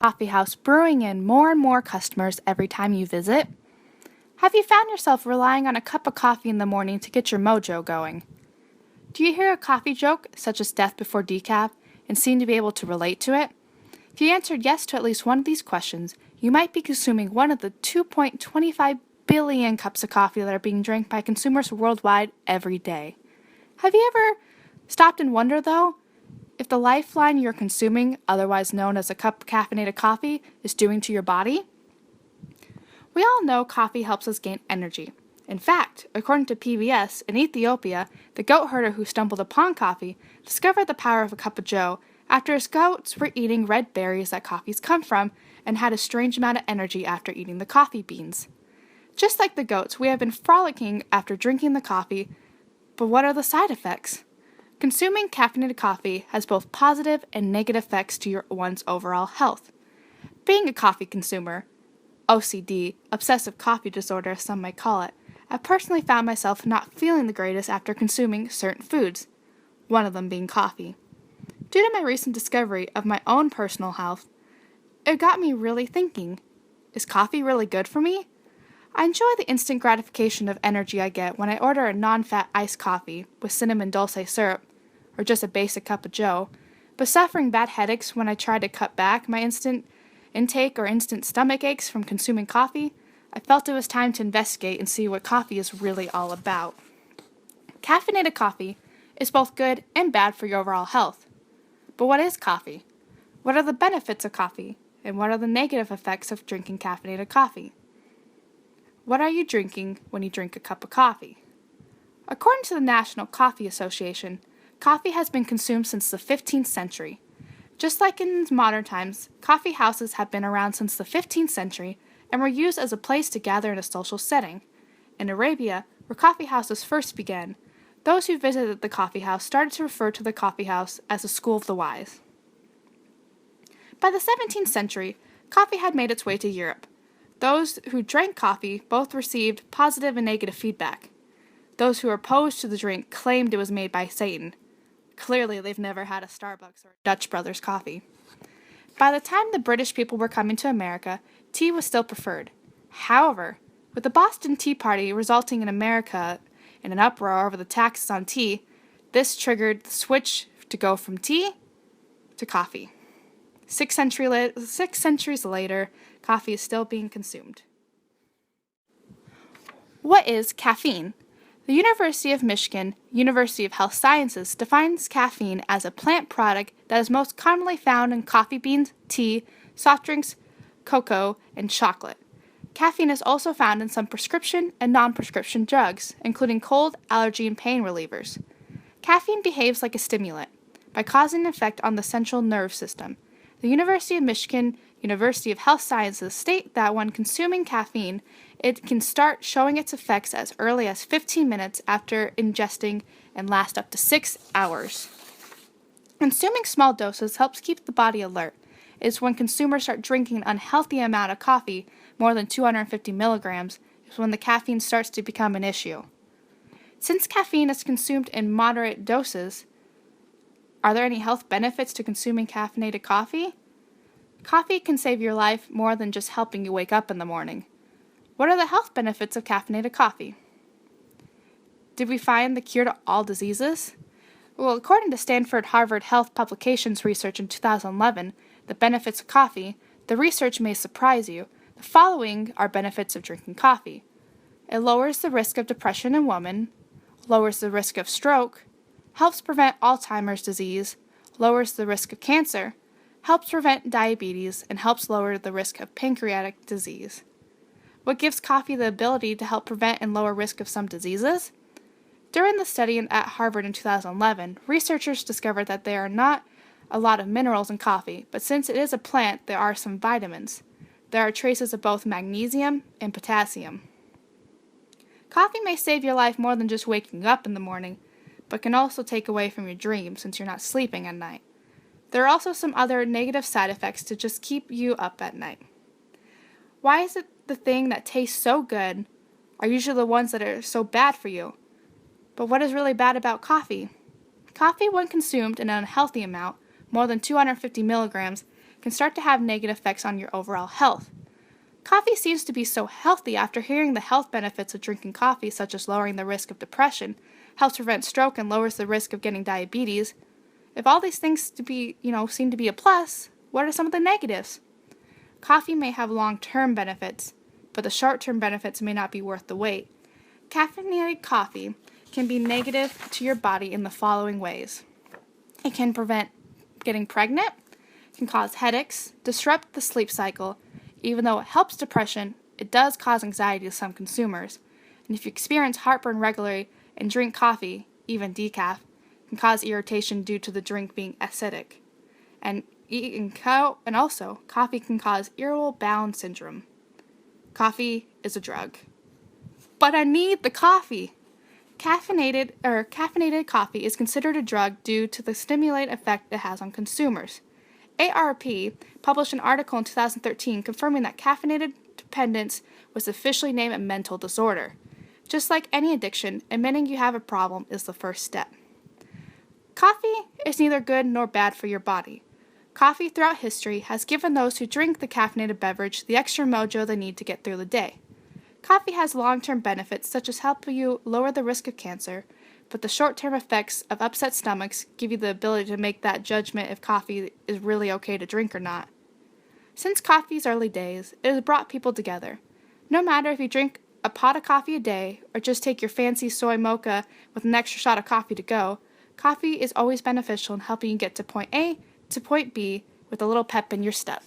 Coffee house brewing in more and more customers every time you visit? Have you found yourself relying on a cup of coffee in the morning to get your mojo going? Do you hear a coffee joke, such as death before decaf, and seem to be able to relate to it? If you answered yes to at least one of these questions, you might be consuming one of the 2.25 billion cups of coffee that are being drank by consumers worldwide every day. Have you ever stopped and wondered, though, if the lifeline you're consuming, otherwise known as a cup of caffeinated coffee, is doing to your body? We all know coffee helps us gain energy. In fact, according to PBS, in Ethiopia, the goat herder who stumbled upon coffee discovered the power of a cup of joe after his goats were eating red berries that coffees come from and had a strange amount of energy after eating the coffee beans. Just like the goats, we have been frolicking after drinking the coffee, but what are the side effects? Consuming caffeinated coffee has both positive and negative effects to one's overall health. Being a coffee consumer, OCD, obsessive coffee disorder as some might call it, I personally found myself not feeling the greatest after consuming certain foods, one of them being coffee. Due to my recent discovery of my own personal health, it got me really thinking, is coffee really good for me? I enjoy the instant gratification of energy I get when I order a non-fat iced coffee with cinnamon dulce syrup, or just a basic cup of joe, but suffering bad headaches when I try to cut back my instant intake or instant stomach aches from consuming coffee, I felt it was time to investigate and see what coffee is really all about. Caffeinated coffee is both good and bad for your overall health. But what is coffee? What are the benefits of coffee? And what are the negative effects of drinking caffeinated coffee? What are you drinking when you drink a cup of coffee? According to the National Coffee Association, coffee has been consumed since the 15th century. Just like in modern times, coffee houses have been around since the 15th century and were used as a place to gather in a social setting. In Arabia, where coffee houses first began, those who visited the coffee house started to refer to the coffee house as the school of the wise. By the 17th century, coffee had made its way to Europe. Those who drank coffee both received positive and negative feedback. Those who were opposed to the drink claimed it was made by Satan. Clearly, they've never had a Starbucks or Dutch Brothers coffee. By the time the British people were coming to America, tea was still preferred. However, with the Boston Tea Party resulting in America in an uproar over the taxes on tea, this triggered the switch to go from tea to coffee. 6 centuries later, coffee is still being consumed. What is caffeine? The University of Michigan University of Health Sciences defines caffeine as a plant product that is most commonly found in coffee beans, tea, soft drinks, cocoa, and chocolate. Caffeine is also found in some prescription and non-prescription drugs, including cold, allergy, and pain relievers. Caffeine behaves like a stimulant by causing an effect on the central nerve system. The University of Michigan University of Health Sciences state that when consuming caffeine, it can start showing its effects as early as 15 minutes after ingesting and last up to 6 hours. Consuming small doses helps keep the body alert. It is when consumers start drinking an unhealthy amount of coffee, more than 250 milligrams, is when the caffeine starts to become an issue. Since caffeine is consumed in moderate doses, are there any health benefits to consuming caffeinated coffee? Coffee can save your life more than just helping you wake up in the morning. What are the health benefits of caffeinated coffee? Did we find the cure to all diseases? Well, according to Stanford Harvard Health Publications research in 2011, the benefits of coffee, the research may surprise you. The following are benefits of drinking coffee. It lowers the risk of depression in women, lowers the risk of stroke, helps prevent Alzheimer's disease, lowers the risk of cancer, helps prevent diabetes, and helps lower the risk of pancreatic disease. What gives coffee the ability to help prevent and lower risk of some diseases? During the study at Harvard in 2011, researchers discovered that there are not a lot of minerals in coffee, but since it is a plant, there are some vitamins. There are traces of both magnesium and potassium. Coffee may save your life more than just waking up in the morning, but can also take away from your dreams since you're not sleeping at night. There are also some other negative side effects to just keep you up at night. Why is it the thing that tastes so good are usually the ones that are so bad for you? But what is really bad about coffee? Coffee, when consumed in an unhealthy amount, more than 250 milligrams, can can start to have negative effects on your overall health. Coffee seems to be so healthy after hearing the health benefits of drinking coffee, such as lowering the risk of depression, helps prevent stroke, and lowers the risk of getting diabetes. If all these things seem to be a plus, what are some of the negatives? Coffee may have long-term benefits, but the short-term benefits may not be worth the wait. Caffeinated coffee can be negative to your body in the following ways. It can prevent getting pregnant, can cause headaches, disrupt the sleep cycle. Even though it helps depression, it does cause anxiety to some consumers. And if you experience heartburn regularly and drink coffee, even decaf, can cause irritation due to the drink being acidic. And also, coffee can cause irritable bowel syndrome. Coffee is a drug. But I need the coffee! Caffeinated coffee is considered a drug due to the stimulant effect it has on consumers. AARP published an article in 2013 confirming that caffeinated dependence was officially named a mental disorder. Just like any addiction, admitting you have a problem is the first step. Coffee is neither good nor bad for your body. Coffee throughout history has given those who drink the caffeinated beverage the extra mojo they need to get through the day. Coffee has long-term benefits such as helping you lower the risk of cancer, but the short-term effects of upset stomachs give you the ability to make that judgment if coffee is really okay to drink or not. Since coffee's early days, it has brought people together. No matter if you drink a pot of coffee a day or just take your fancy soy mocha with an extra shot of coffee to go, coffee is always beneficial in helping you get to point A to point B with a little pep in your step.